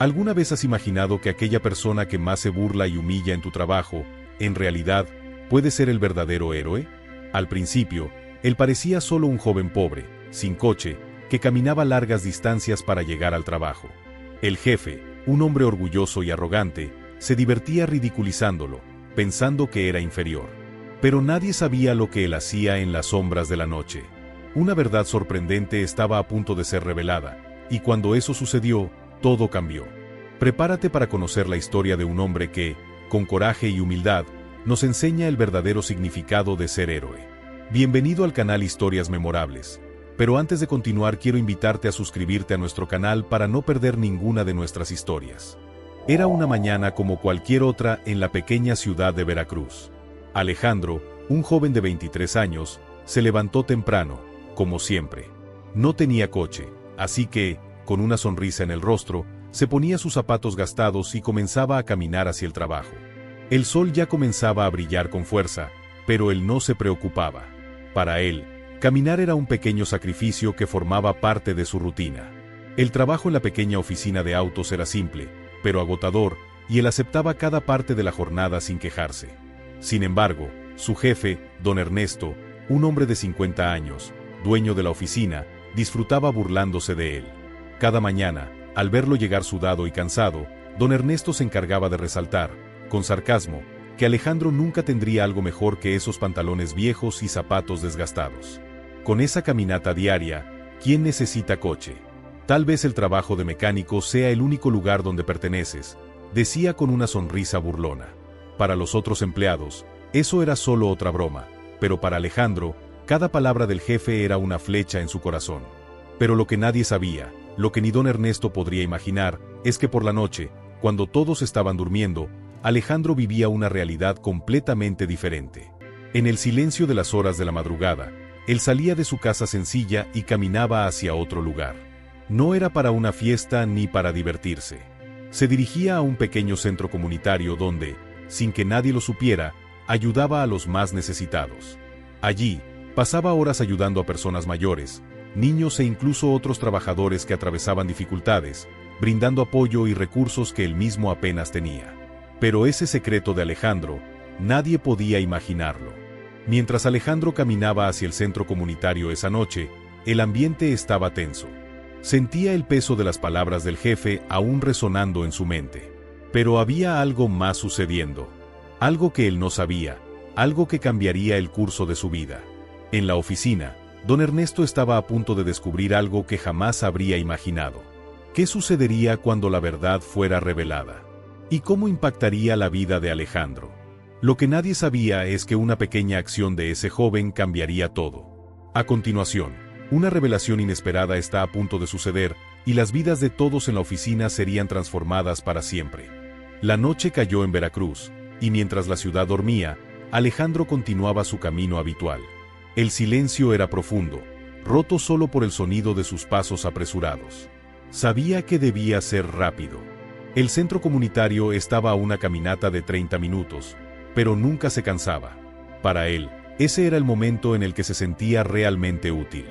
¿Alguna vez has imaginado que aquella persona que más se burla y humilla en tu trabajo, en realidad, puede ser el verdadero héroe? Al principio, él parecía solo un joven pobre, sin coche, que caminaba largas distancias para llegar al trabajo. El jefe, un hombre orgulloso y arrogante, se divertía ridiculizándolo, pensando que era inferior. Pero nadie sabía lo que él hacía en las sombras de la noche. Una verdad sorprendente estaba a punto de ser revelada, y cuando eso sucedió, todo cambió. Prepárate para conocer la historia de un hombre que, con coraje y humildad, nos enseña el verdadero significado de ser héroe. Bienvenido al canal Historias Memorables. Pero antes de continuar quiero invitarte a suscribirte a nuestro canal para no perder ninguna de nuestras historias. Era una mañana como cualquier otra en la pequeña ciudad de Veracruz. Alejandro, un joven de 23 años, se levantó temprano, como siempre. No tenía coche, así que, con una sonrisa en el rostro, se ponía sus zapatos gastados y comenzaba a caminar hacia el trabajo. El sol ya comenzaba a brillar con fuerza, pero él no se preocupaba. Para él, caminar era un pequeño sacrificio que formaba parte de su rutina. El trabajo en la pequeña oficina de autos era simple, pero agotador, y él aceptaba cada parte de la jornada sin quejarse. Sin embargo, su jefe, don Ernesto, un hombre de 50 años, dueño de la oficina, disfrutaba burlándose de él. Cada mañana, al verlo llegar sudado y cansado, don Ernesto se encargaba de resaltar, con sarcasmo, que Alejandro nunca tendría algo mejor que esos pantalones viejos y zapatos desgastados. Con esa caminata diaria, ¿quién necesita coche? Tal vez el trabajo de mecánico sea el único lugar donde perteneces, decía con una sonrisa burlona. Para los otros empleados, eso era solo otra broma, pero para Alejandro, cada palabra del jefe era una flecha en su corazón. Pero lo que nadie sabía, lo que ni don Ernesto podría imaginar, es que por la noche, cuando todos estaban durmiendo, Alejandro vivía una realidad completamente diferente. En el silencio de las horas de la madrugada, él salía de su casa sencilla y caminaba hacia otro lugar. No era para una fiesta ni para divertirse. Se dirigía a un pequeño centro comunitario donde, sin que nadie lo supiera, ayudaba a los más necesitados. Allí, pasaba horas ayudando a personas mayores, niños e incluso otros trabajadores que atravesaban dificultades, brindando apoyo y recursos que él mismo apenas tenía. Pero ese secreto de Alejandro, nadie podía imaginarlo. Mientras Alejandro caminaba hacia el centro comunitario esa noche, el ambiente estaba tenso. Sentía el peso de las palabras del jefe aún resonando en su mente. Pero había algo más sucediendo. Algo que él no sabía, algo que cambiaría el curso de su vida. En la oficina, don Ernesto estaba a punto de descubrir algo que jamás habría imaginado. ¿Qué sucedería cuando la verdad fuera revelada? ¿Y cómo impactaría la vida de Alejandro? Lo que nadie sabía es que una pequeña acción de ese joven cambiaría todo. A continuación, una revelación inesperada está a punto de suceder, y las vidas de todos en la oficina serían transformadas para siempre. La noche cayó en Veracruz, y mientras la ciudad dormía, Alejandro continuaba su camino habitual. El silencio era profundo, roto solo por el sonido de sus pasos apresurados. Sabía que debía ser rápido. El centro comunitario estaba a una caminata de 30 minutos, pero nunca se cansaba. Para él, ese era el momento en el que se sentía realmente útil.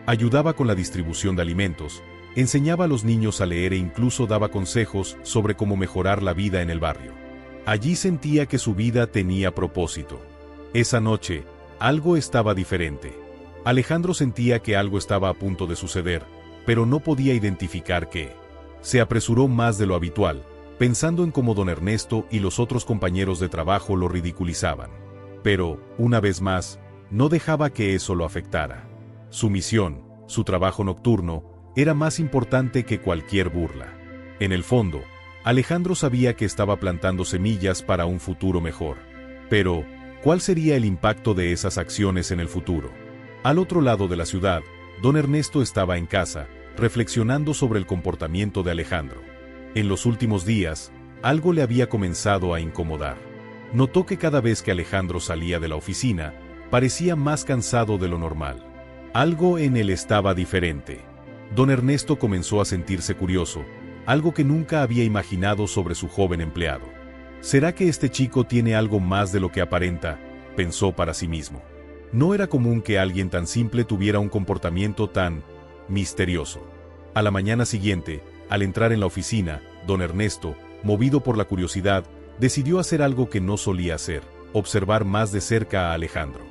Ayudaba con la distribución de alimentos, enseñaba a los niños a leer e incluso daba consejos sobre cómo mejorar la vida en el barrio. Allí sentía que su vida tenía propósito. Esa noche, algo estaba diferente. Alejandro sentía que algo estaba a punto de suceder, pero no podía identificar qué. Se apresuró más de lo habitual, pensando en cómo don Ernesto y los otros compañeros de trabajo lo ridiculizaban. Pero, una vez más, no dejaba que eso lo afectara. Su misión, su trabajo nocturno, era más importante que cualquier burla. En el fondo, Alejandro sabía que estaba plantando semillas para un futuro mejor. Pero, ¿cuál sería el impacto de esas acciones en el futuro? Al otro lado de la ciudad, don Ernesto estaba en casa, reflexionando sobre el comportamiento de Alejandro. En los últimos días, algo le había comenzado a incomodar. Notó que cada vez que Alejandro salía de la oficina, parecía más cansado de lo normal. Algo en él estaba diferente. Don Ernesto comenzó a sentirse curioso, algo que nunca había imaginado sobre su joven empleado. ¿Será que este chico tiene algo más de lo que aparenta?, pensó para sí mismo. No era común que alguien tan simple tuviera un comportamiento tan misterioso. A la mañana siguiente, al entrar en la oficina, don Ernesto, movido por la curiosidad, decidió hacer algo que no solía hacer: observar más de cerca a Alejandro.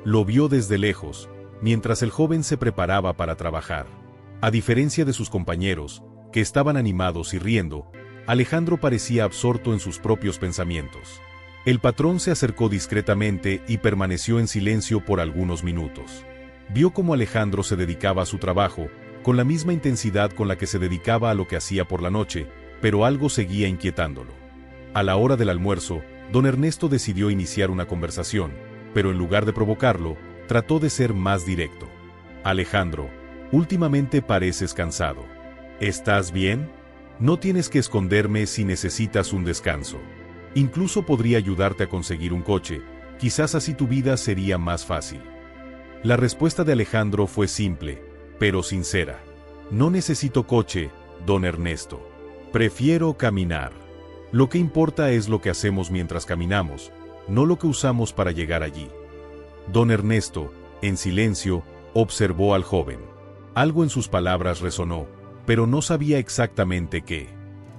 Lo vio desde lejos, mientras el joven se preparaba para trabajar. A diferencia de sus compañeros, que estaban animados y riendo, Alejandro parecía absorto en sus propios pensamientos. El patrón se acercó discretamente y permaneció en silencio por algunos minutos. Vio cómo Alejandro se dedicaba a su trabajo, con la misma intensidad con la que se dedicaba a lo que hacía por la noche, pero algo seguía inquietándolo. A la hora del almuerzo, don Ernesto decidió iniciar una conversación, pero en lugar de provocarlo, trató de ser más directo. Alejandro, últimamente pareces cansado. ¿Estás bien? No tienes que esconderme si necesitas un descanso. Incluso podría ayudarte a conseguir un coche, quizás así tu vida sería más fácil. La respuesta de Alejandro fue simple, pero sincera. No necesito coche, don Ernesto. Prefiero caminar. Lo que importa es lo que hacemos mientras caminamos, no lo que usamos para llegar allí. Don Ernesto, en silencio, observó al joven. Algo en sus palabras resonó, pero no sabía exactamente qué.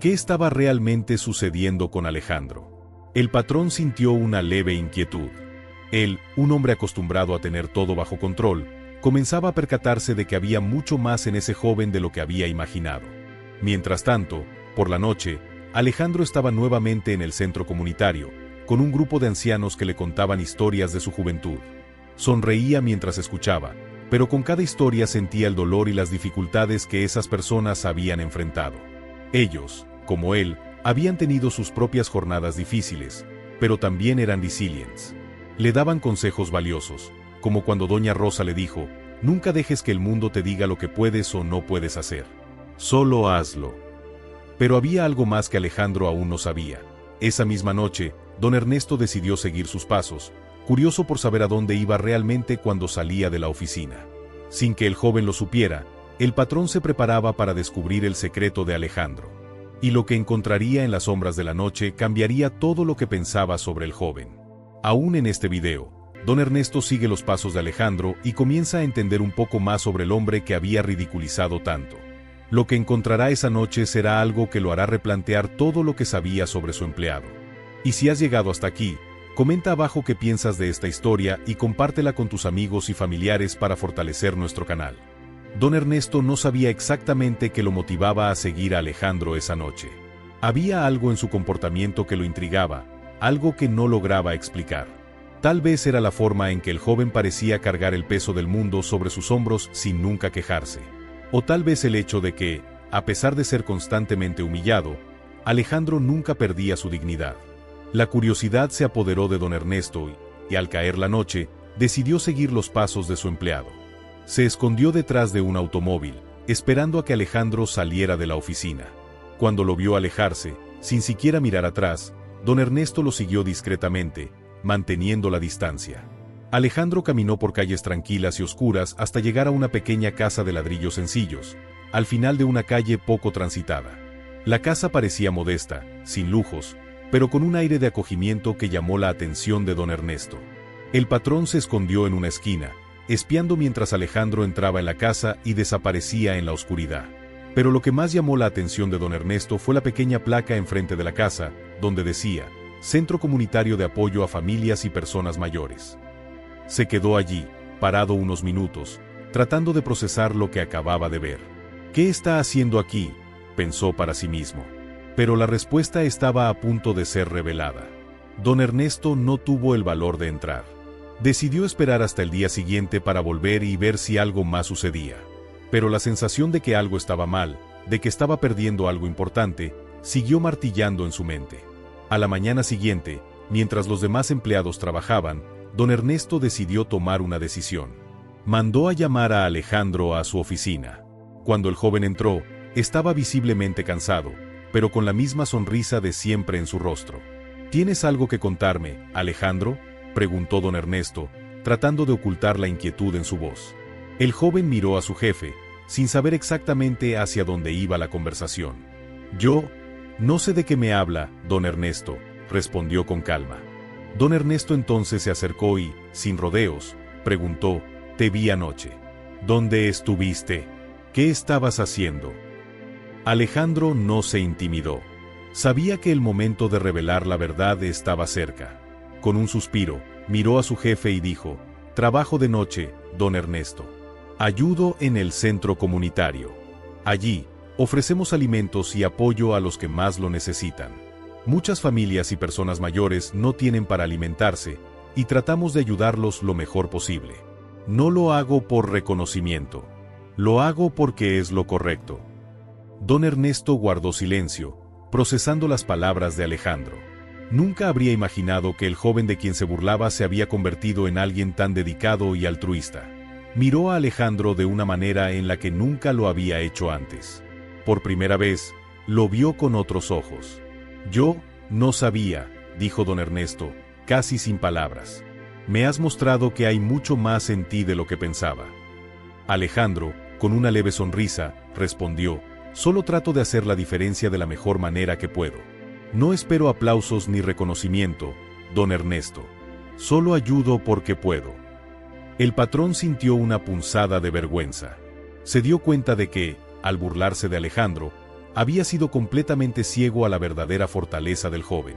¿Qué estaba realmente sucediendo con Alejandro? El patrón sintió una leve inquietud. Él, un hombre acostumbrado a tener todo bajo control, comenzaba a percatarse de que había mucho más en ese joven de lo que había imaginado. Mientras tanto, por la noche, Alejandro estaba nuevamente en el centro comunitario, con un grupo de ancianos que le contaban historias de su juventud. Sonreía mientras escuchaba, pero con cada historia sentía el dolor y las dificultades que esas personas habían enfrentado. Ellos, como él, habían tenido sus propias jornadas difíciles, pero también eran resilientes. Le daban consejos valiosos, como cuando doña Rosa le dijo: nunca dejes que el mundo te diga lo que puedes o no puedes hacer. Solo hazlo. Pero había algo más que Alejandro aún no sabía. Esa misma noche, don Ernesto decidió seguir sus pasos, curioso por saber a dónde iba realmente cuando salía de la oficina. Sin que el joven lo supiera, el patrón se preparaba para descubrir el secreto de Alejandro. Y lo que encontraría en las sombras de la noche cambiaría todo lo que pensaba sobre el joven. Aún en este video, don Ernesto sigue los pasos de Alejandro y comienza a entender un poco más sobre el hombre que había ridiculizado tanto. Lo que encontrará esa noche será algo que lo hará replantear todo lo que sabía sobre su empleado. Y si has llegado hasta aquí, comenta abajo qué piensas de esta historia y compártela con tus amigos y familiares para fortalecer nuestro canal. Don Ernesto no sabía exactamente qué lo motivaba a seguir a Alejandro esa noche. Había algo en su comportamiento que lo intrigaba, algo que no lograba explicar. Tal vez era la forma en que el joven parecía cargar el peso del mundo sobre sus hombros sin nunca quejarse. O tal vez el hecho de que, a pesar de ser constantemente humillado, Alejandro nunca perdía su dignidad. La curiosidad se apoderó de don Ernesto y al caer la noche, decidió seguir los pasos de su empleado. Se escondió detrás de un automóvil, esperando a que Alejandro saliera de la oficina. Cuando lo vio alejarse, sin siquiera mirar atrás, don Ernesto lo siguió discretamente, manteniendo la distancia. Alejandro caminó por calles tranquilas y oscuras hasta llegar a una pequeña casa de ladrillos sencillos, al final de una calle poco transitada. La casa parecía modesta, sin lujos, pero con un aire de acogimiento que llamó la atención de don Ernesto. El patrón se escondió en una esquina, espiando mientras Alejandro entraba en la casa y desaparecía en la oscuridad. Pero lo que más llamó la atención de don Ernesto fue la pequeña placa enfrente de la casa, donde decía: Centro Comunitario de Apoyo a Familias y Personas Mayores. Se quedó allí, parado unos minutos, tratando de procesar lo que acababa de ver. ¿Qué está haciendo aquí?, pensó para sí mismo. Pero la respuesta estaba a punto de ser revelada. Don Ernesto no tuvo el valor de entrar. Decidió esperar hasta el día siguiente para volver y ver si algo más sucedía. Pero la sensación de que algo estaba mal, de que estaba perdiendo algo importante, siguió martillando en su mente. A la mañana siguiente, mientras los demás empleados trabajaban, don Ernesto decidió tomar una decisión. Mandó a llamar a Alejandro a su oficina. Cuando el joven entró, estaba visiblemente cansado, pero con la misma sonrisa de siempre en su rostro. ¿Tienes algo que contarme, Alejandro?, preguntó don Ernesto, tratando de ocultar la inquietud en su voz. El joven miró a su jefe, sin saber exactamente hacia dónde iba la conversación. Yo no sé de qué me habla, don Ernesto, respondió con calma. Don Ernesto entonces se acercó y, sin rodeos, preguntó: Te vi anoche. ¿Dónde estuviste? ¿Qué estabas haciendo? Alejandro no se intimidó. Sabía que el momento de revelar la verdad estaba cerca. Con un suspiro, miró a su jefe y dijo: «Trabajo de noche, don Ernesto. Ayudo en el centro comunitario. Allí, ofrecemos alimentos y apoyo a los que más lo necesitan. Muchas familias y personas mayores no tienen para alimentarse, y tratamos de ayudarlos lo mejor posible. No lo hago por reconocimiento. Lo hago porque es lo correcto». Don Ernesto guardó silencio, procesando las palabras de Alejandro. Nunca habría imaginado que el joven de quien se burlaba se había convertido en alguien tan dedicado y altruista. Miró a Alejandro de una manera en la que nunca lo había hecho antes. Por primera vez, lo vio con otros ojos. «Yo no sabía», dijo don Ernesto, casi sin palabras. «Me has mostrado que hay mucho más en ti de lo que pensaba». Alejandro, con una leve sonrisa, respondió: «Solo trato de hacer la diferencia de la mejor manera que puedo. No espero aplausos ni reconocimiento, don Ernesto. Solo ayudo porque puedo». El patrón sintió una punzada de vergüenza. Se dio cuenta de que, al burlarse de Alejandro, había sido completamente ciego a la verdadera fortaleza del joven.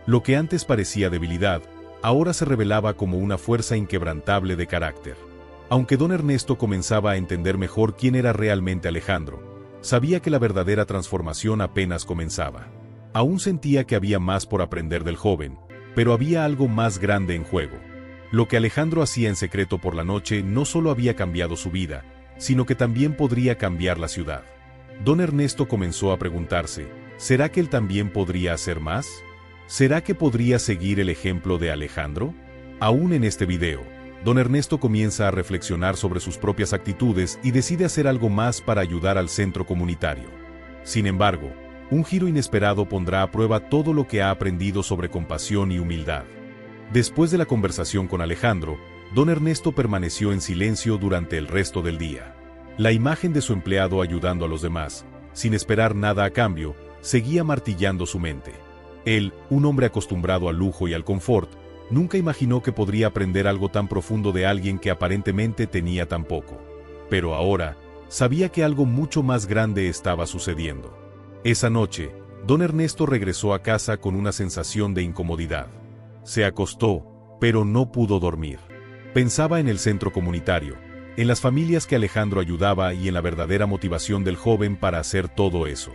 Lo que antes parecía debilidad, ahora se revelaba como una fuerza inquebrantable de carácter. Aunque don Ernesto comenzaba a entender mejor quién era realmente Alejandro, sabía que la verdadera transformación apenas comenzaba. Aún sentía que había más por aprender del joven, pero había algo más grande en juego. Lo que Alejandro hacía en secreto por la noche no solo había cambiado su vida, sino que también podría cambiar la ciudad. Don Ernesto comenzó a preguntarse: ¿será que él también podría hacer más? ¿Será que podría seguir el ejemplo de Alejandro? Aún en este video, don Ernesto comienza a reflexionar sobre sus propias actitudes y decide hacer algo más para ayudar al centro comunitario. Sin embargo, un giro inesperado pondrá a prueba todo lo que ha aprendido sobre compasión y humildad. Después de la conversación con Alejandro, don Ernesto permaneció en silencio durante el resto del día. La imagen de su empleado ayudando a los demás, sin esperar nada a cambio, seguía martillando su mente. Él, un hombre acostumbrado al lujo y al confort, nunca imaginó que podría aprender algo tan profundo de alguien que aparentemente tenía tan poco. Pero ahora, sabía que algo mucho más grande estaba sucediendo. Esa noche, don Ernesto regresó a casa con una sensación de incomodidad. Se acostó, pero no pudo dormir. Pensaba en el centro comunitario, en las familias que Alejandro ayudaba y en la verdadera motivación del joven para hacer todo eso.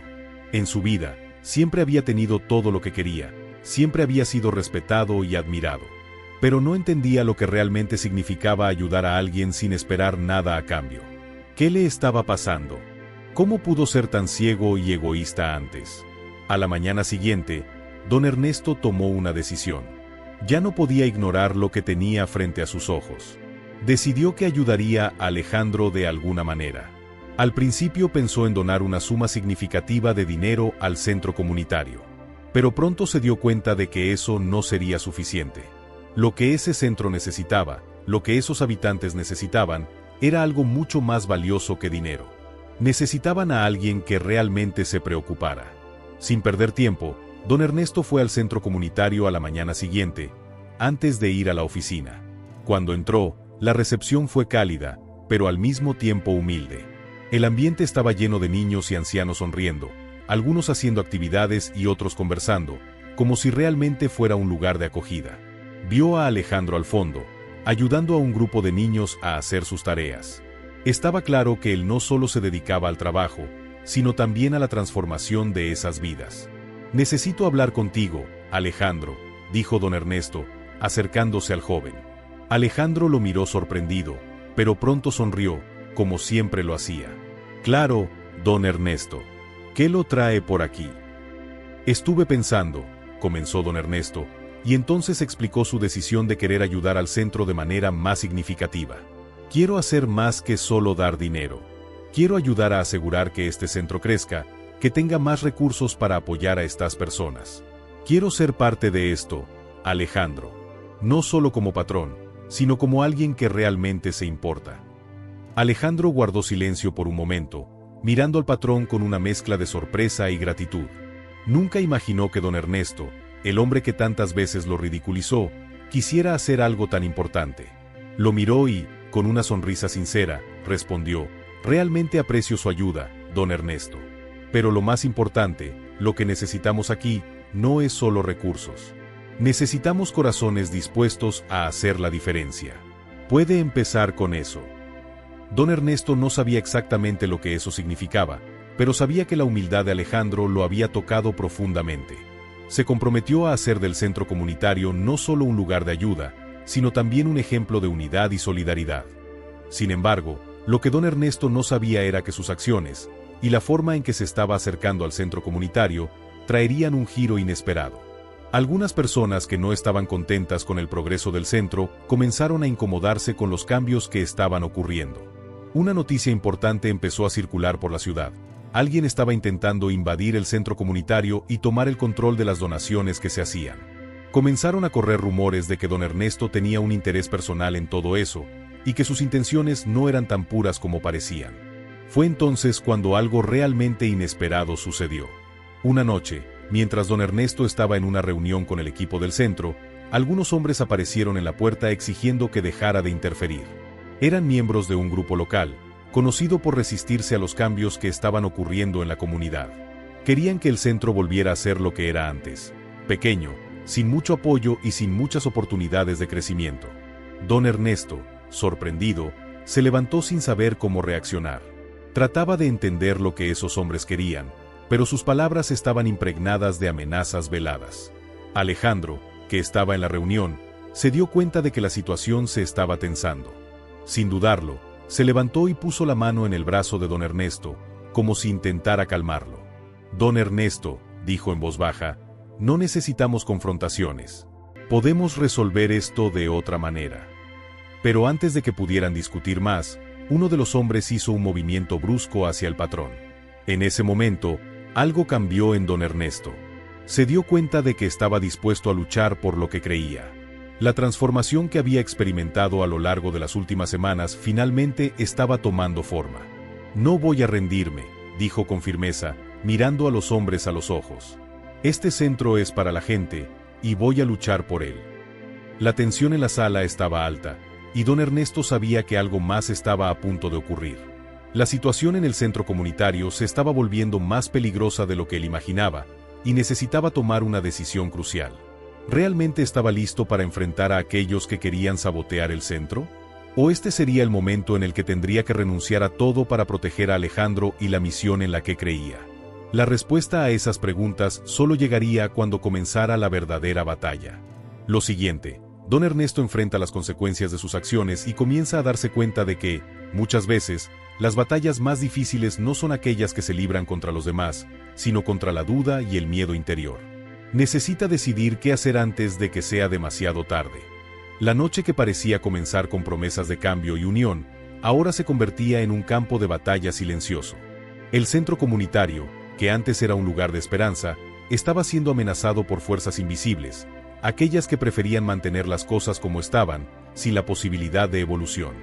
En su vida, siempre había tenido todo lo que quería, siempre había sido respetado y admirado. Pero no entendía lo que realmente significaba ayudar a alguien sin esperar nada a cambio. ¿Qué le estaba pasando? ¿Cómo pudo ser tan ciego y egoísta antes? A la mañana siguiente, don Ernesto tomó una decisión. Ya no podía ignorar lo que tenía frente a sus ojos. Decidió que ayudaría a Alejandro de alguna manera. Al principio pensó en donar una suma significativa de dinero al centro comunitario. Pero pronto se dio cuenta de que eso no sería suficiente. Lo que ese centro necesitaba, lo que esos habitantes necesitaban, era algo mucho más valioso que dinero. Necesitaban a alguien que realmente se preocupara. Sin perder tiempo, don Ernesto fue al centro comunitario a la mañana siguiente, antes de ir a la oficina. Cuando entró, la recepción fue cálida, pero al mismo tiempo humilde. El ambiente estaba lleno de niños y ancianos sonriendo, algunos haciendo actividades y otros conversando, como si realmente fuera un lugar de acogida. Vio a Alejandro al fondo, ayudando a un grupo de niños a hacer sus tareas. Estaba claro que él no solo se dedicaba al trabajo, sino también a la transformación de esas vidas. «Necesito hablar contigo, Alejandro», dijo don Ernesto, acercándose al joven. Alejandro lo miró sorprendido, pero pronto sonrió, como siempre lo hacía. «Claro, don Ernesto. ¿Qué lo trae por aquí?» «Estuve pensando», comenzó don Ernesto, y entonces explicó su decisión de querer ayudar al centro de manera más significativa. «Quiero hacer más que solo dar dinero. Quiero ayudar a asegurar que este centro crezca, que tenga más recursos para apoyar a estas personas. Quiero ser parte de esto, Alejandro. No solo como patrón, sino como alguien que realmente se importa». Alejandro guardó silencio por un momento, mirando al patrón con una mezcla de sorpresa y gratitud. Nunca imaginó que don Ernesto, el hombre que tantas veces lo ridiculizó, quisiera hacer algo tan importante. Lo miró y, con una sonrisa sincera, respondió: «Realmente aprecio su ayuda, don Ernesto. Pero lo más importante, lo que necesitamos aquí, no es solo recursos. Necesitamos corazones dispuestos a hacer la diferencia. Puede empezar con eso. Don Ernesto no sabía exactamente lo que eso significaba, pero sabía que la humildad de Alejandro lo había tocado profundamente. Se comprometió a hacer del centro comunitario no solo un lugar de ayuda, sino también un ejemplo de unidad y solidaridad. Sin embargo, lo que don Ernesto no sabía era que sus acciones, y la forma en que se estaba acercando al centro comunitario, traerían un giro inesperado. Algunas personas que no estaban contentas con el progreso del centro comenzaron a incomodarse con los cambios que estaban ocurriendo. Una noticia importante empezó a circular por la ciudad. Alguien estaba intentando invadir el centro comunitario y tomar el control de las donaciones que se hacían. Comenzaron a correr rumores de que don Ernesto tenía un interés personal en todo eso, y que sus intenciones no eran tan puras como parecían. Fue entonces cuando algo realmente inesperado sucedió. Una noche, mientras don Ernesto estaba en una reunión con el equipo del centro, algunos hombres aparecieron en la puerta exigiendo que dejara de interferir. Eran miembros de un grupo local, conocido por resistirse a los cambios que estaban ocurriendo en la comunidad. Querían que el centro volviera a ser lo que era antes, pequeño, sin mucho apoyo y sin muchas oportunidades de crecimiento. Don Ernesto, sorprendido, se levantó sin saber cómo reaccionar. Trataba de entender lo que esos hombres querían, pero sus palabras estaban impregnadas de amenazas veladas. Alejandro, que estaba en la reunión, se dio cuenta de que la situación se estaba tensando. Sin dudarlo, se levantó y puso la mano en el brazo de don Ernesto, como si intentara calmarlo. Don Ernesto, dijo en voz baja, no necesitamos confrontaciones. Podemos resolver esto de otra manera. Pero antes de que pudieran discutir más, uno de los hombres hizo un movimiento brusco hacia el patrón. En ese momento, algo cambió en don Ernesto. Se dio cuenta de que estaba dispuesto a luchar por lo que creía. La transformación que había experimentado a lo largo de las últimas semanas finalmente estaba tomando forma. No voy a rendirme, dijo con firmeza, mirando a los hombres a los ojos. Este centro es para la gente, y voy a luchar por él. La tensión en la sala estaba alta, y don Ernesto sabía que algo más estaba a punto de ocurrir. La situación en el centro comunitario se estaba volviendo más peligrosa de lo que él imaginaba, y necesitaba tomar una decisión crucial. ¿Realmente estaba listo para enfrentar a aquellos que querían sabotear el centro? ¿O este sería el momento en el que tendría que renunciar a todo para proteger a Alejandro y la misión en la que creía? La respuesta a esas preguntas solo llegaría cuando comenzara la verdadera batalla. Lo siguiente, don Ernesto enfrenta las consecuencias de sus acciones y comienza a darse cuenta de que, muchas veces, las batallas más difíciles no son aquellas que se libran contra los demás, sino contra la duda y el miedo interior. Necesita decidir qué hacer antes de que sea demasiado tarde. La noche que parecía comenzar con promesas de cambio y unión, ahora se convertía en un campo de batalla silencioso. El centro comunitario, que antes era un lugar de esperanza, estaba siendo amenazado por fuerzas invisibles, aquellas que preferían mantener las cosas como estaban, sin la posibilidad de evolución.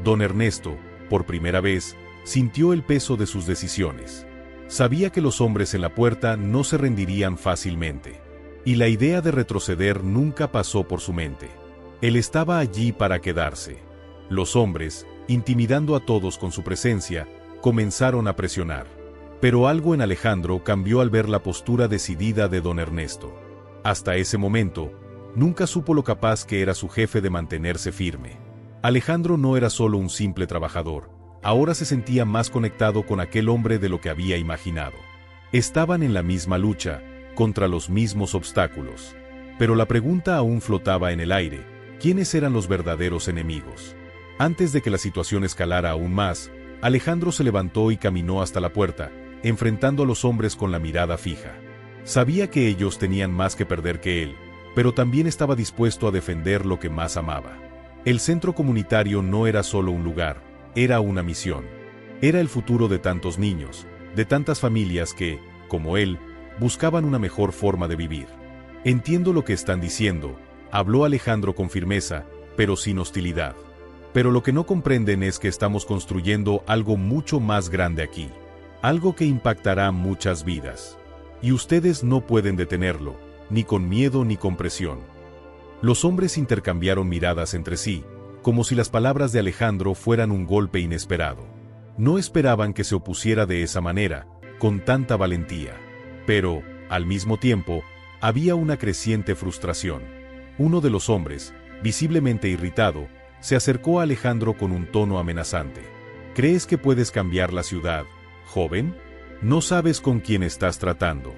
Don Ernesto, por primera vez, sintió el peso de sus decisiones. Sabía que los hombres en la puerta no se rendirían fácilmente. Y la idea de retroceder nunca pasó por su mente. Él estaba allí para quedarse. Los hombres, intimidando a todos con su presencia, comenzaron a presionar. Pero algo en Alejandro cambió al ver la postura decidida de don Ernesto. Hasta ese momento, nunca supo lo capaz que era su jefe de mantenerse firme. Alejandro no era solo un simple trabajador, ahora se sentía más conectado con aquel hombre de lo que había imaginado. Estaban en la misma lucha, contra los mismos obstáculos. Pero la pregunta aún flotaba en el aire: ¿quiénes eran los verdaderos enemigos? Antes de que la situación escalara aún más, Alejandro se levantó y caminó hasta la puerta, enfrentando a los hombres con la mirada fija. Sabía que ellos tenían más que perder que él, pero también estaba dispuesto a defender lo que más amaba. El centro comunitario no era solo un lugar, era una misión. Era el futuro de tantos niños, de tantas familias que, como él, buscaban una mejor forma de vivir. Entiendo lo que están diciendo, habló Alejandro con firmeza, pero sin hostilidad. Pero lo que no comprenden es que estamos construyendo algo mucho más grande aquí. Algo que impactará muchas vidas. Y ustedes no pueden detenerlo, ni con miedo ni con presión. Los hombres intercambiaron miradas entre sí, como si las palabras de Alejandro fueran un golpe inesperado. No esperaban que se opusiera de esa manera, con tanta valentía. Pero, al mismo tiempo, había una creciente frustración. Uno de los hombres, visiblemente irritado, se acercó a Alejandro con un tono amenazante. ¿Crees que puedes cambiar la ciudad, joven? No sabes con quién estás tratando.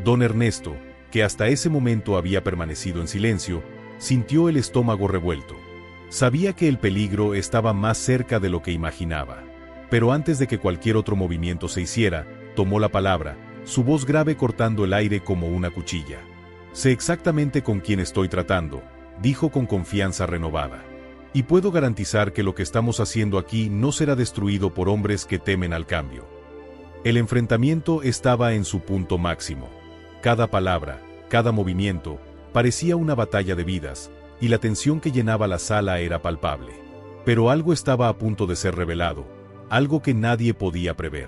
Don Ernesto, que hasta ese momento había permanecido en silencio, sintió el estómago revuelto. Sabía que el peligro estaba más cerca de lo que imaginaba. Pero antes de que cualquier otro movimiento se hiciera, tomó la palabra, su voz grave cortando el aire como una cuchilla. Sé exactamente con quién estoy tratando, dijo con confianza renovada. Y puedo garantizar que lo que estamos haciendo aquí no será destruido por hombres que temen al cambio. El enfrentamiento estaba en su punto máximo. Cada palabra, cada movimiento, parecía una batalla de vidas, y la tensión que llenaba la sala era palpable. Pero algo estaba a punto de ser revelado, algo que nadie podía prever.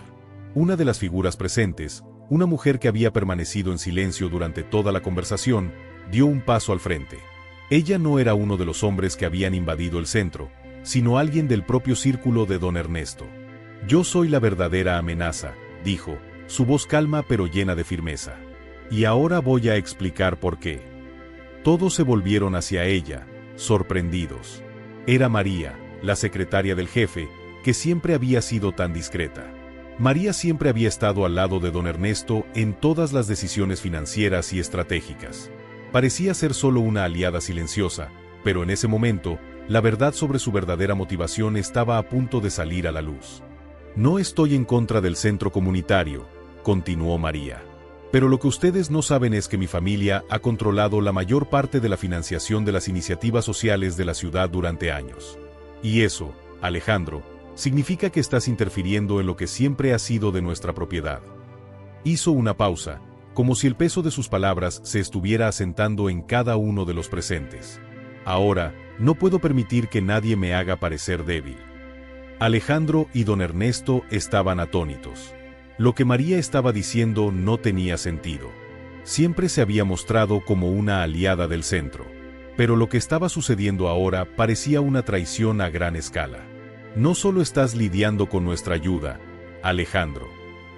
Una de las figuras presentes, una mujer que había permanecido en silencio durante toda la conversación, dio un paso al frente. Ella no era uno de los hombres que habían invadido el centro, sino alguien del propio círculo de don Ernesto. «Yo soy la verdadera amenaza», dijo, su voz calma pero llena de firmeza. «Y ahora voy a explicar por qué». Todos se volvieron hacia ella, sorprendidos. Era María, la secretaria del jefe, que siempre había sido tan discreta. María siempre había estado al lado de don Ernesto en todas las decisiones financieras y estratégicas. Parecía ser solo una aliada silenciosa, pero en ese momento, la verdad sobre su verdadera motivación estaba a punto de salir a la luz. «No estoy en contra del centro comunitario», continuó María. «Pero lo que ustedes no saben es que mi familia ha controlado la mayor parte de la financiación de las iniciativas sociales de la ciudad durante años. Y eso, Alejandro, significa que estás interfiriendo en lo que siempre ha sido de nuestra propiedad». Hizo una pausa, como si el peso de sus palabras se estuviera asentando en cada uno de los presentes. «Ahora, no puedo permitir que nadie me haga parecer débil». Alejandro y don Ernesto estaban atónitos. Lo que María estaba diciendo no tenía sentido. Siempre se había mostrado como una aliada del centro. Pero lo que estaba sucediendo ahora parecía una traición a gran escala. «No solo estás lidiando con nuestra ayuda, Alejandro.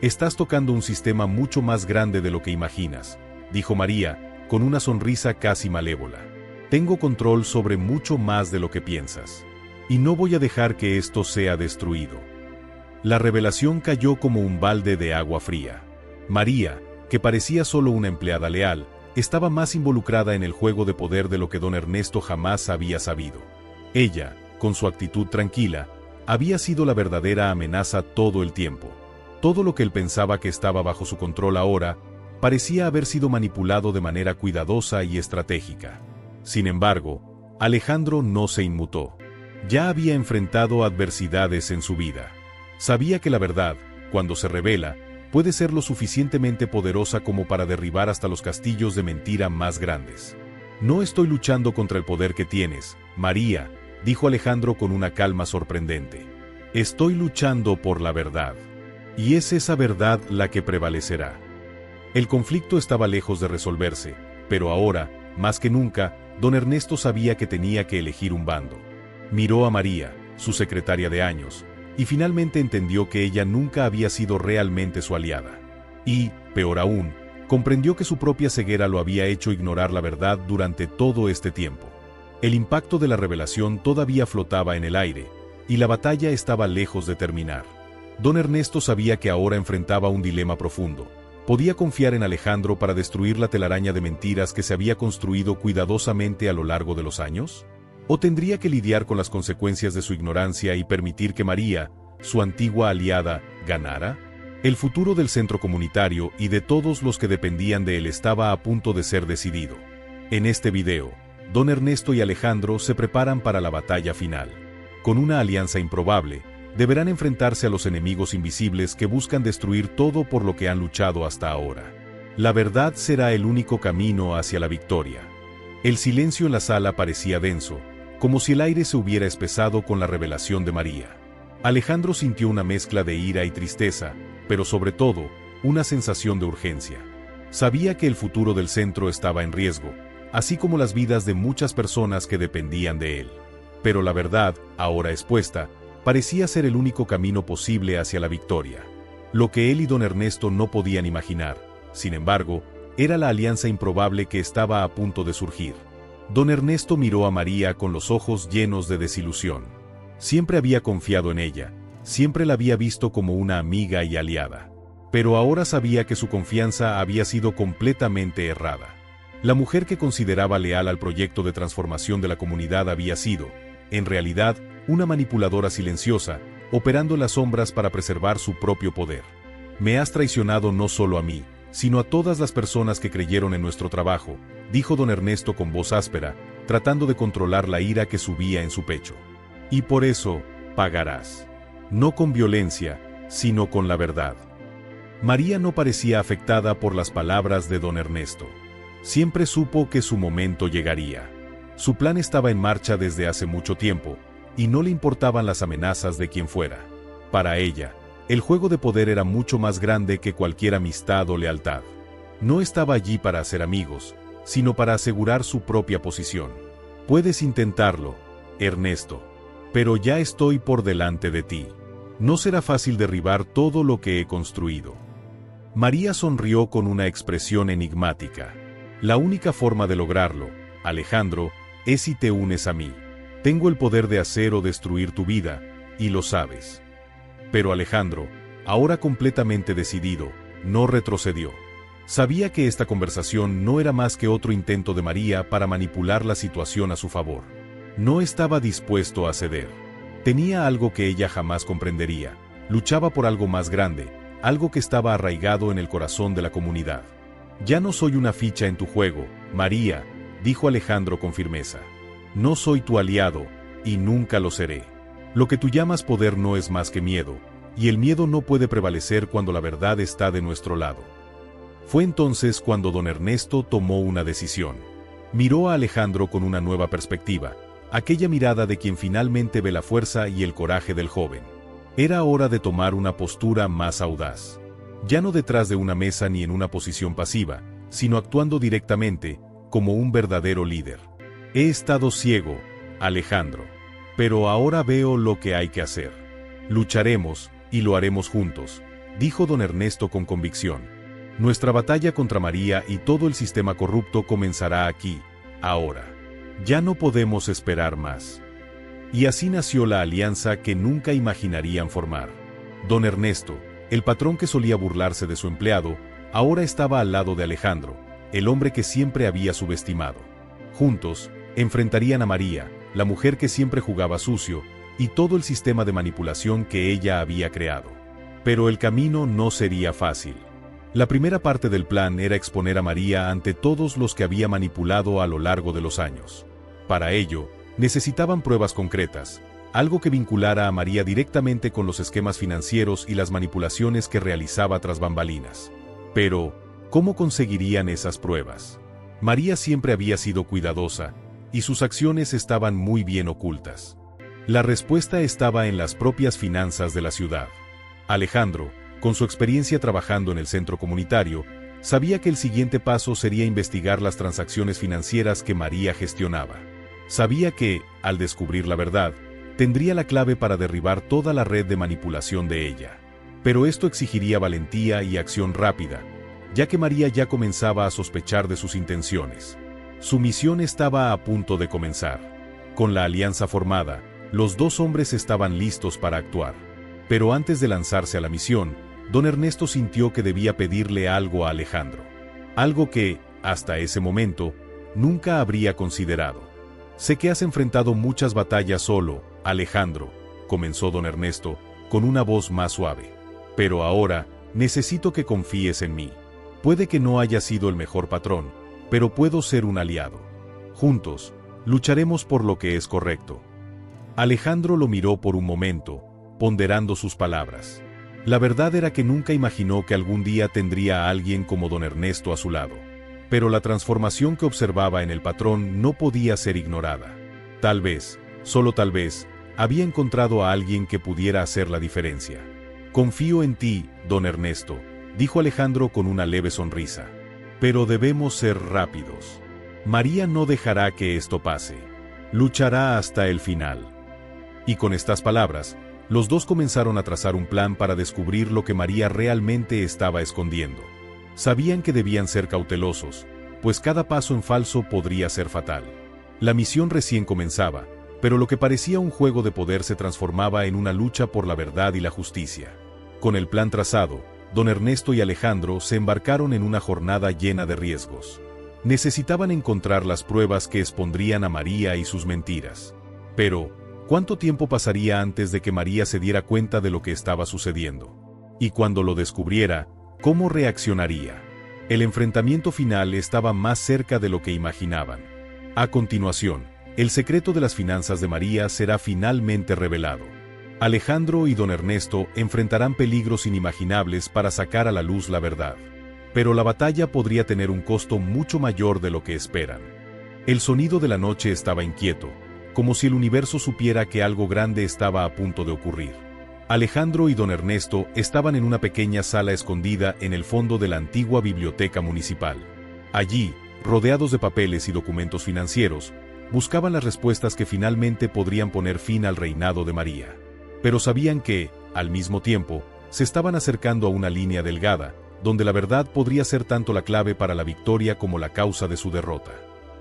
Estás tocando un sistema mucho más grande de lo que imaginas», dijo María, con una sonrisa casi malévola. «Tengo control sobre mucho más de lo que piensas. Y no voy a dejar que esto sea destruido». La revelación cayó como un balde de agua fría. María, que parecía solo una empleada leal, estaba más involucrada en el juego de poder de lo que don Ernesto jamás había sabido. Ella, con su actitud tranquila, había sido la verdadera amenaza todo el tiempo. Todo lo que él pensaba que estaba bajo su control ahora, parecía haber sido manipulado de manera cuidadosa y estratégica. Sin embargo, Alejandro no se inmutó. Ya había enfrentado adversidades en su vida. Sabía que la verdad, cuando se revela, puede ser lo suficientemente poderosa como para derribar hasta los castillos de mentira más grandes. «No estoy luchando contra el poder que tienes, María», dijo Alejandro con una calma sorprendente. «Estoy luchando por la verdad. Y es esa verdad la que prevalecerá». El conflicto estaba lejos de resolverse, pero ahora, más que nunca, don Ernesto sabía que tenía que elegir un bando. Miró a María, su secretaria de años, y finalmente entendió que ella nunca había sido realmente su aliada. Y, peor aún, comprendió que su propia ceguera lo había hecho ignorar la verdad durante todo este tiempo. El impacto de la revelación todavía flotaba en el aire, y la batalla estaba lejos de terminar. Don Ernesto sabía que ahora enfrentaba un dilema profundo. ¿Podía confiar en Alejandro para destruir la telaraña de mentiras que se había construido cuidadosamente a lo largo de los años? ¿O tendría que lidiar con las consecuencias de su ignorancia y permitir que María, su antigua aliada, ganara? El futuro del centro comunitario y de todos los que dependían de él estaba a punto de ser decidido. En este video, don Ernesto y Alejandro se preparan para la batalla final. Con una alianza improbable, deberán enfrentarse a los enemigos invisibles que buscan destruir todo por lo que han luchado hasta ahora. La verdad será el único camino hacia la victoria. El silencio en la sala parecía denso, como si el aire se hubiera espesado con la revelación de María. Alejandro sintió una mezcla de ira y tristeza, pero sobre todo, una sensación de urgencia. Sabía que el futuro del centro estaba en riesgo, así como las vidas de muchas personas que dependían de él. Pero la verdad, ahora expuesta, parecía ser el único camino posible hacia la victoria. lo que él y don Ernesto no podían imaginar. Sin embargo, era la alianza improbable que estaba a punto de surgir. Don Ernesto miró a María con los ojos llenos de desilusión. Siempre había confiado en ella, siempre la había visto como una amiga y aliada. Pero ahora sabía que su confianza había sido completamente errada. La mujer que consideraba leal al proyecto de transformación de la comunidad había sido, en realidad, una manipuladora silenciosa, operando en las sombras para preservar su propio poder. Me has traicionado no solo a mí, sino a todas las personas que creyeron en nuestro trabajo, dijo don Ernesto con voz áspera, tratando de controlar la ira que subía en su pecho. Y por eso, pagarás. No con violencia, sino con la verdad. María no parecía afectada por las palabras de don Ernesto. Siempre supo que su momento llegaría. Su plan estaba en marcha desde hace mucho tiempo, y no le importaban las amenazas de quien fuera. Para ella, el juego de poder era mucho más grande que cualquier amistad o lealtad. No estaba allí para hacer amigos, sino para asegurar su propia posición. Puedes intentarlo, Ernesto, pero ya estoy por delante de ti. No será fácil derribar todo lo que he construido. María sonrió con una expresión enigmática. La única forma de lograrlo, Alejandro, es si te unes a mí. Tengo el poder de hacer o destruir tu vida, y lo sabes. Pero Alejandro, ahora completamente decidido, no retrocedió. Sabía que esta conversación no era más que otro intento de María para manipular la situación a su favor. No estaba dispuesto a ceder. Tenía algo que ella jamás comprendería. Luchaba por algo más grande, algo que estaba arraigado en el corazón de la comunidad. Ya no soy una ficha en tu juego, María, dijo Alejandro con firmeza. No soy tu aliado, y nunca lo seré. Lo que tú llamas poder no es más que miedo, y el miedo no puede prevalecer cuando la verdad está de nuestro lado. Fue entonces cuando don Ernesto tomó una decisión. Miró a Alejandro con una nueva perspectiva, aquella mirada de quien finalmente ve la fuerza y el coraje del joven. Era hora de tomar una postura más audaz. Ya no detrás de una mesa ni en una posición pasiva, sino actuando directamente, como un verdadero líder. He estado ciego, Alejandro, pero ahora veo lo que hay que hacer. Lucharemos, y lo haremos juntos, dijo don Ernesto con convicción. Nuestra batalla contra María y todo el sistema corrupto comenzará aquí, ahora. Ya no podemos esperar más. Y así nació la alianza que nunca imaginarían formar. Don Ernesto, el patrón que solía burlarse de su empleado, ahora estaba al lado de Alejandro, el hombre que siempre había subestimado. Juntos, enfrentarían a María, la mujer que siempre jugaba sucio, y todo el sistema de manipulación que ella había creado. Pero el camino no sería fácil. La primera parte del plan era exponer a María ante todos los que había manipulado a lo largo de los años. Para ello, necesitaban pruebas concretas, algo que vinculara a María directamente con los esquemas financieros y las manipulaciones que realizaba tras bambalinas. Pero, ¿cómo conseguirían esas pruebas? María siempre había sido cuidadosa, y sus acciones estaban muy bien ocultas. La respuesta estaba en las propias finanzas de la ciudad. Alejandro, con su experiencia trabajando en el centro comunitario, sabía que el siguiente paso sería investigar las transacciones financieras que María gestionaba. Sabía que, al descubrir la verdad, tendría la clave para derribar toda la red de manipulación de ella. Pero esto exigiría valentía y acción rápida, ya que María ya comenzaba a sospechar de sus intenciones. Su misión estaba a punto de comenzar. Con la alianza formada, los dos hombres estaban listos para actuar. Pero antes de lanzarse a la misión, don Ernesto sintió que debía pedirle algo a Alejandro. Algo que, hasta ese momento, nunca habría considerado. Sé que has enfrentado muchas batallas solo, Alejandro, comenzó don Ernesto, con una voz más suave. Pero ahora, necesito que confíes en mí. Puede que no haya sido el mejor patrón, pero puedo ser un aliado. Juntos, lucharemos por lo que es correcto. Alejandro lo miró por un momento, ponderando sus palabras. La verdad era que nunca imaginó que algún día tendría a alguien como don Ernesto a su lado. Pero la transformación que observaba en el patrón no podía ser ignorada. Tal vez, solo tal vez, había encontrado a alguien que pudiera hacer la diferencia. Confío en ti, don Ernesto, dijo Alejandro con una leve sonrisa. Pero debemos ser rápidos. María no dejará que esto pase. Luchará hasta el final. Y con estas palabras, Los dos comenzaron a trazar un plan para descubrir lo que María realmente estaba escondiendo. Sabían que debían ser cautelosos, pues cada paso en falso podría ser fatal. La misión recién comenzaba, pero lo que parecía un juego de poder se transformaba en una lucha por la verdad y la justicia. Con el plan trazado, don Ernesto y Alejandro se embarcaron en una jornada llena de riesgos. Necesitaban encontrar las pruebas que expondrían a María y sus mentiras. Pero, ¿cuánto tiempo pasaría antes de que María se diera cuenta de lo que estaba sucediendo? Y cuando lo descubriera, ¿cómo reaccionaría? El enfrentamiento final estaba más cerca de lo que imaginaban. A continuación, el secreto de las finanzas de María será finalmente revelado. Alejandro y don Ernesto enfrentarán peligros inimaginables para sacar a la luz la verdad. Pero la batalla podría tener un costo mucho mayor de lo que esperan. El sonido de la noche estaba inquieto, como si el universo supiera que algo grande estaba a punto de ocurrir. Alejandro y don Ernesto estaban en una pequeña sala escondida en el fondo de la antigua biblioteca municipal. Allí, rodeados de papeles y documentos financieros, buscaban las respuestas que finalmente podrían poner fin al reinado de María. Pero sabían que, al mismo tiempo, se estaban acercando a una línea delgada, donde la verdad podría ser tanto la clave para la victoria como la causa de su derrota.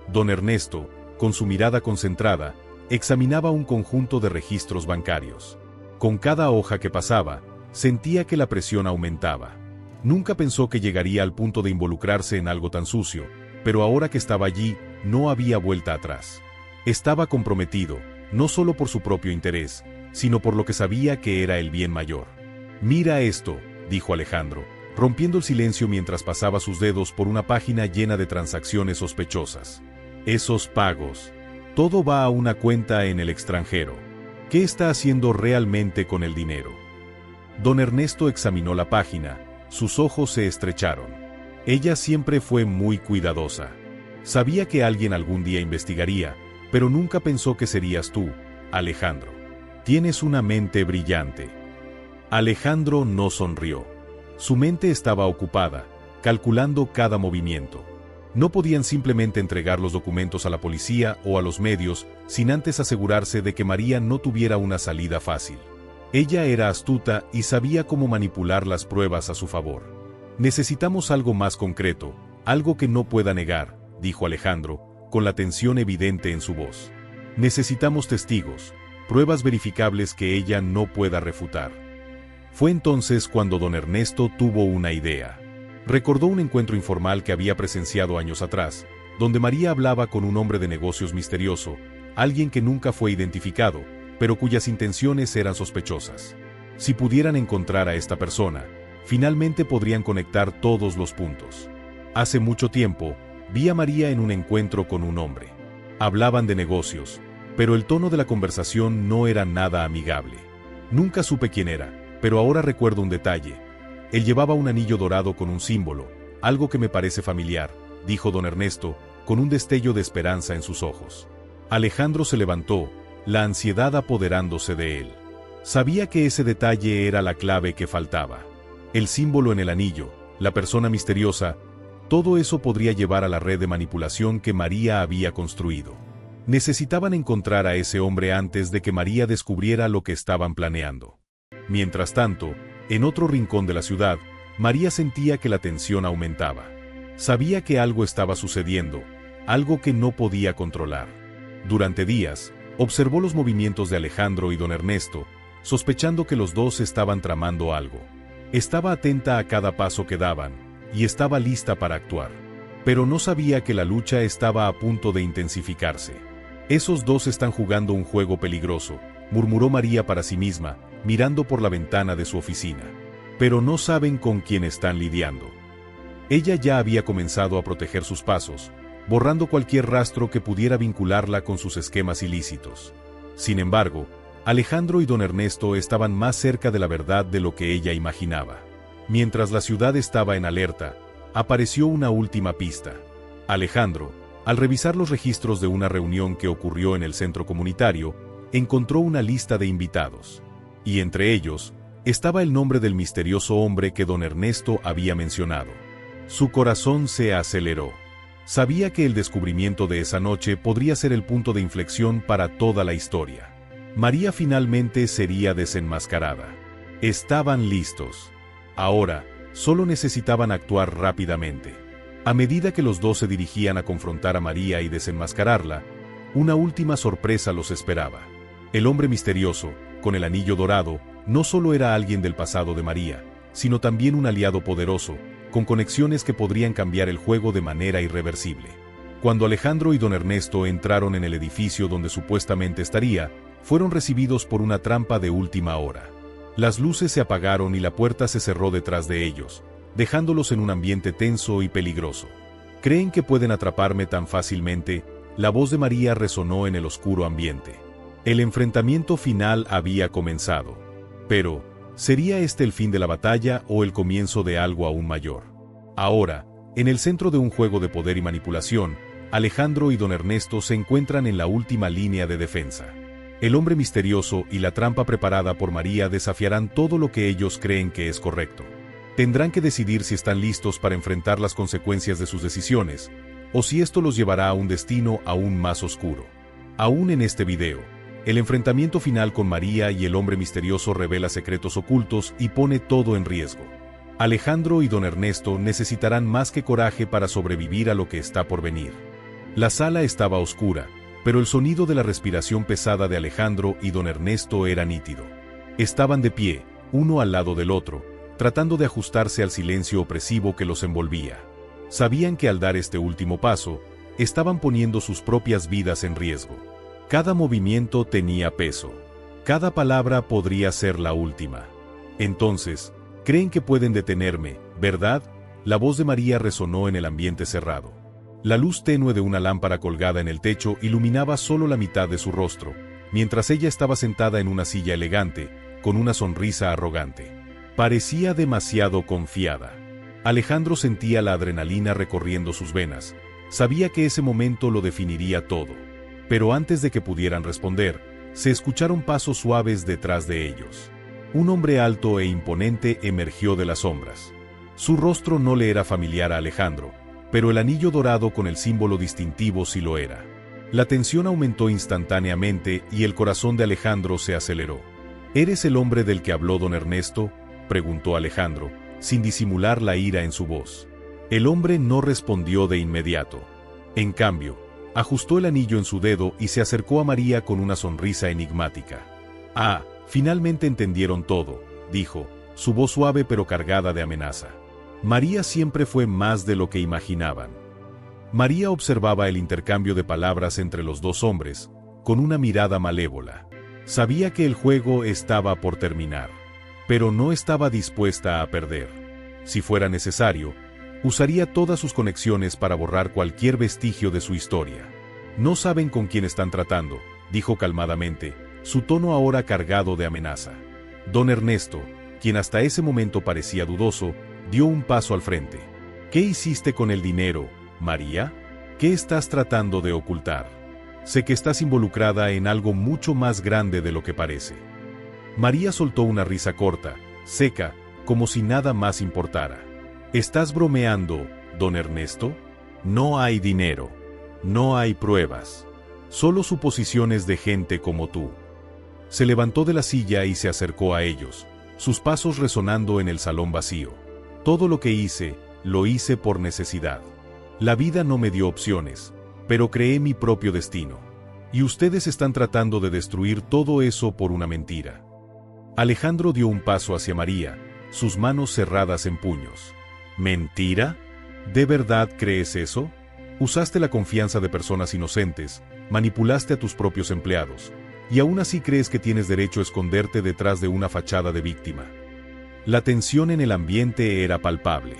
Don Ernesto, con su mirada concentrada, examinaba un conjunto de registros bancarios. Con cada hoja que pasaba, sentía que la presión aumentaba. Nunca pensó que llegaría al punto de involucrarse en algo tan sucio, pero ahora que estaba allí, no había vuelta atrás. Estaba comprometido, no solo por su propio interés, sino por lo que sabía que era el bien mayor. «Mira esto», dijo Alejandro, rompiendo el silencio mientras pasaba sus dedos por una página llena de transacciones sospechosas. «Esos pagos. Todo va a una cuenta en el extranjero. ¿Qué está haciendo realmente con el dinero?» Don Ernesto examinó la página, sus ojos se estrecharon. Ella siempre fue muy cuidadosa. Sabía que alguien algún día investigaría, pero nunca pensó que serías tú, Alejandro. Tienes una mente brillante. Alejandro no sonrió. Su mente estaba ocupada, calculando cada movimiento. No podían simplemente entregar los documentos a la policía o a los medios sin antes asegurarse de que María no tuviera una salida fácil. Ella era astuta y sabía cómo manipular las pruebas a su favor. «Necesitamos algo más concreto, algo que no pueda negar», dijo Alejandro, con la tensión evidente en su voz. «Necesitamos testigos, pruebas verificables que ella no pueda refutar». Fue entonces cuando don Ernesto tuvo una idea. Recordó un encuentro informal que había presenciado años atrás, donde María hablaba con un hombre de negocios misterioso, alguien que nunca fue identificado, pero cuyas intenciones eran sospechosas. Si pudieran encontrar a esta persona, finalmente podrían conectar todos los puntos. Hace mucho tiempo, vi a María en un encuentro con un hombre. Hablaban de negocios, pero el tono de la conversación no era nada amigable. Nunca supe quién era, pero ahora recuerdo un detalle. Él llevaba un anillo dorado con un símbolo, algo que me parece familiar, dijo don Ernesto, con un destello de esperanza en sus ojos. Alejandro se levantó, la ansiedad apoderándose de él. Sabía que ese detalle era la clave que faltaba. El símbolo en el anillo, la persona misteriosa, todo eso podría llevar a la red de manipulación que María había construido. Necesitaban encontrar a ese hombre antes de que María descubriera lo que estaban planeando. Mientras tanto, en otro rincón de la ciudad, María sentía que la tensión aumentaba. Sabía que algo estaba sucediendo, algo que no podía controlar. Durante días, observó los movimientos de Alejandro y don Ernesto, sospechando que los dos estaban tramando algo. Estaba atenta a cada paso que daban, y estaba lista para actuar. Pero no sabía que la lucha estaba a punto de intensificarse. «Esos dos están jugando un juego peligroso», murmuró María para sí misma, mirando por la ventana de su oficina. «Pero no saben con quién están lidiando». Ella ya había comenzado a proteger sus pasos, borrando cualquier rastro que pudiera vincularla con sus esquemas ilícitos. Sin embargo, Alejandro y don Ernesto estaban más cerca de la verdad de lo que ella imaginaba. Mientras la ciudad estaba en alerta, apareció una última pista. Alejandro, al revisar los registros de una reunión que ocurrió en el centro comunitario, encontró una lista de invitados. Y entre ellos, estaba el nombre del misterioso hombre que don Ernesto había mencionado. Su corazón se aceleró. Sabía que el descubrimiento de esa noche podría ser el punto de inflexión para toda la historia. María finalmente sería desenmascarada. Estaban listos. Ahora, solo necesitaban actuar rápidamente. A medida que los dos se dirigían a confrontar a María y desenmascararla, una última sorpresa los esperaba. El hombre misterioso, con el anillo dorado, no solo era alguien del pasado de María, sino también un aliado poderoso, con conexiones que podrían cambiar el juego de manera irreversible. Cuando Alejandro y don Ernesto entraron en el edificio donde supuestamente estaría, fueron recibidos por una trampa de última hora. Las luces se apagaron y la puerta se cerró detrás de ellos, dejándolos en un ambiente tenso y peligroso. ¿Creen que pueden atraparme tan fácilmente? La voz de María resonó en el oscuro ambiente. El enfrentamiento final había comenzado. Pero, ¿sería este el fin de la batalla o el comienzo de algo aún mayor? Ahora, en el centro de un juego de poder y manipulación, Alejandro y don Ernesto se encuentran en la última línea de defensa. El hombre misterioso y la trampa preparada por María desafiarán todo lo que ellos creen que es correcto. Tendrán que decidir si están listos para enfrentar las consecuencias de sus decisiones, o si esto los llevará a un destino aún más oscuro. Aún en este video, el enfrentamiento final con María y el hombre misterioso revela secretos ocultos y pone todo en riesgo. Alejandro y don Ernesto necesitarán más que coraje para sobrevivir a lo que está por venir. La sala estaba oscura, pero el sonido de la respiración pesada de Alejandro y don Ernesto era nítido. Estaban de pie, uno al lado del otro, tratando de ajustarse al silencio opresivo que los envolvía. Sabían que al dar este último paso, estaban poniendo sus propias vidas en riesgo. Cada movimiento tenía peso. Cada palabra podría ser la última. Entonces, creen que pueden detenerme, ¿verdad? La voz de María resonó en el ambiente cerrado. La luz tenue de una lámpara colgada en el techo iluminaba solo la mitad de su rostro, mientras ella estaba sentada en una silla elegante, con una sonrisa arrogante. Parecía demasiado confiada. Alejandro sentía la adrenalina recorriendo sus venas. Sabía que ese momento lo definiría todo. Pero antes de que pudieran responder, se escucharon pasos suaves detrás de ellos. Un hombre alto e imponente emergió de las sombras. Su rostro no le era familiar a Alejandro, pero el anillo dorado con el símbolo distintivo sí lo era. La tensión aumentó instantáneamente y el corazón de Alejandro se aceleró. ¿Eres el hombre del que habló don Ernesto?, preguntó Alejandro, sin disimular la ira en su voz. El hombre no respondió de inmediato. En cambio, ajustó el anillo en su dedo y se acercó a María con una sonrisa enigmática. «Ah, finalmente entendieron todo», dijo, su voz suave pero cargada de amenaza. María siempre fue más de lo que imaginaban. María observaba el intercambio de palabras entre los dos hombres, con una mirada malévola. Sabía que el juego estaba por terminar, pero no estaba dispuesta a perder. Si fuera necesario, usaría todas sus conexiones para borrar cualquier vestigio de su historia. «No saben con quién están tratando», dijo calmadamente, su tono ahora cargado de amenaza. Don Ernesto, quien hasta ese momento parecía dudoso, dio un paso al frente. «¿Qué hiciste con el dinero, María? ¿Qué estás tratando de ocultar? Sé que estás involucrada en algo mucho más grande de lo que parece». María soltó una risa corta, seca, como si nada más importara. «¿Estás bromeando, don Ernesto? No hay dinero. No hay pruebas. Solo suposiciones de gente como tú». Se levantó de la silla y se acercó a ellos, sus pasos resonando en el salón vacío. «Todo lo que hice, lo hice por necesidad. La vida no me dio opciones, pero creé mi propio destino. Y ustedes están tratando de destruir todo eso por una mentira». Alejandro dio un paso hacia María, sus manos cerradas en puños. «¿Mentira? ¿De verdad crees eso? Usaste la confianza de personas inocentes, manipulaste a tus propios empleados, y aún así crees que tienes derecho a esconderte detrás de una fachada de víctima». La tensión en el ambiente era palpable.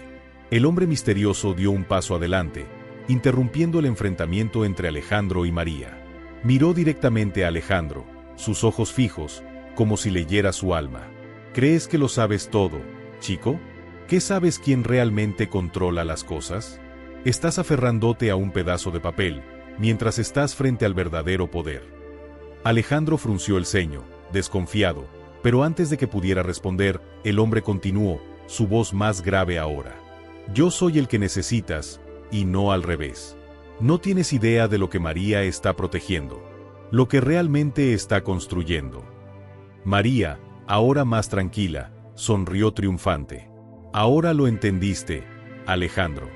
El hombre misterioso dio un paso adelante, interrumpiendo el enfrentamiento entre Alejandro y María. Miró directamente a Alejandro, sus ojos fijos, como si leyera su alma. «¿Crees que lo sabes todo, chico? ¿Qué sabes quién realmente controla las cosas? Estás aferrándote a un pedazo de papel, mientras estás frente al verdadero poder». Alejandro frunció el ceño, desconfiado, pero antes de que pudiera responder, el hombre continuó, su voz más grave ahora. «Yo soy el que necesitas, y no al revés. No tienes idea de lo que María está protegiendo. lo que realmente está construyendo. María, ahora más tranquila, sonrió triunfante. Ahora lo entendiste, Alejandro.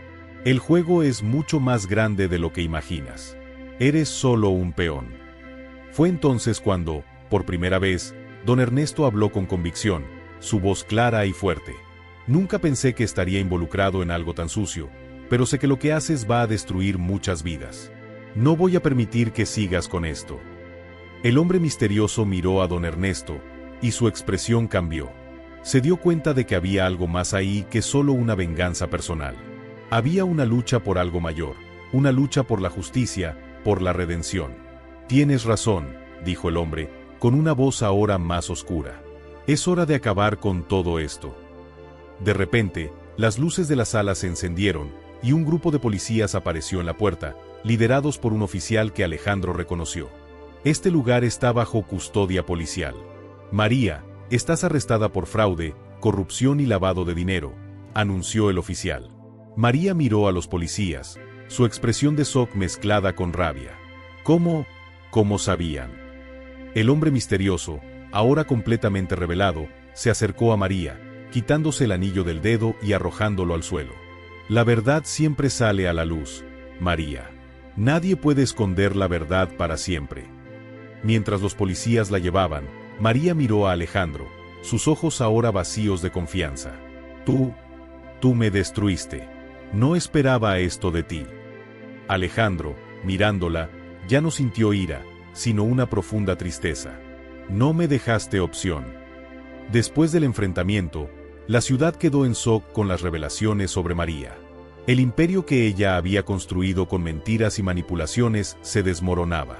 El juego es mucho más grande de lo que imaginas. Eres solo un peón. Fue entonces cuando, por primera vez, don Ernesto habló con convicción, su voz clara y fuerte. Nunca pensé que estaría involucrado en algo tan sucio, pero sé que lo que haces va a destruir muchas vidas. No voy a permitir que sigas con esto. El hombre misterioso miró a don Ernesto, y su expresión cambió. Se dio cuenta de que había algo más ahí que solo una venganza personal. Había una lucha por algo mayor, una lucha por la justicia, por la redención. Tienes razón, dijo el hombre, con una voz ahora más oscura. Es hora de acabar con todo esto. De repente, las luces de la sala se encendieron, y un grupo de policías apareció en la puerta, liderados por un oficial que Alejandro reconoció. Este lugar está bajo custodia policial. María, estás arrestada por fraude, corrupción y lavado de dinero, anunció el oficial. María miró a los policías, su expresión de shock mezclada con rabia. ¿Cómo? ¿Cómo sabían? El hombre misterioso, ahora completamente revelado, se acercó a María, quitándose el anillo del dedo y arrojándolo al suelo. La verdad siempre sale a la luz, María. Nadie puede esconder la verdad para siempre. Mientras los policías la llevaban, María miró a Alejandro, sus ojos ahora vacíos de confianza. Tú me destruiste. No esperaba esto de ti. Alejandro, mirándola, ya no sintió ira, sino una profunda tristeza. No me dejaste opción. Después del enfrentamiento, la ciudad quedó en shock con las revelaciones sobre María. El imperio que ella había construido con mentiras y manipulaciones se desmoronaba.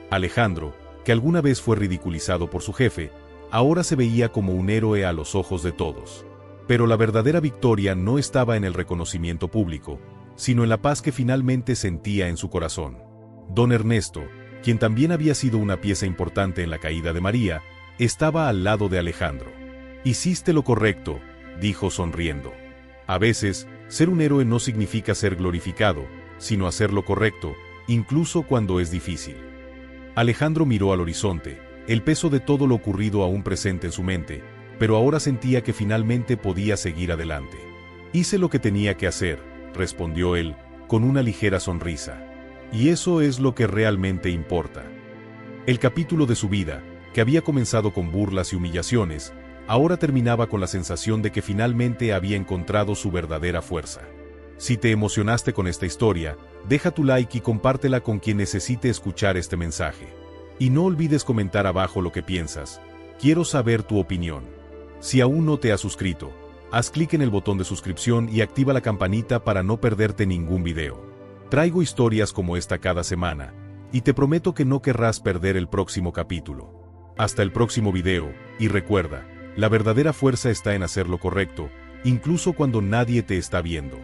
Alejandro, que alguna vez fue ridiculizado por su jefe, ahora se veía como un héroe a los ojos de todos. Pero la verdadera victoria no estaba en el reconocimiento público, sino en la paz que finalmente sentía en su corazón. Don Ernesto, quien también había sido una pieza importante en la caída de María, estaba al lado de Alejandro. Hiciste lo correcto, dijo sonriendo. A veces, ser un héroe no significa ser glorificado, sino hacer lo correcto, incluso cuando es difícil. Alejandro miró al horizonte, el peso de todo lo ocurrido aún presente en su mente, pero ahora sentía que finalmente podía seguir adelante. Hice lo que tenía que hacer, respondió él, con una ligera sonrisa. Y eso es lo que realmente importa. El capítulo de su vida, que había comenzado con burlas y humillaciones, ahora terminaba con la sensación de que finalmente había encontrado su verdadera fuerza. Si te emocionaste con esta historia, deja tu like y compártela con quien necesite escuchar este mensaje. Y no olvides comentar abajo lo que piensas. Quiero saber tu opinión. Si aún no te has suscrito, haz clic en el botón de suscripción y activa la campanita para no perderte ningún video. Traigo historias como esta cada semana, y te prometo que no querrás perder el próximo capítulo. Hasta el próximo video, y recuerda, la verdadera fuerza está en hacer lo correcto, incluso cuando nadie te está viendo.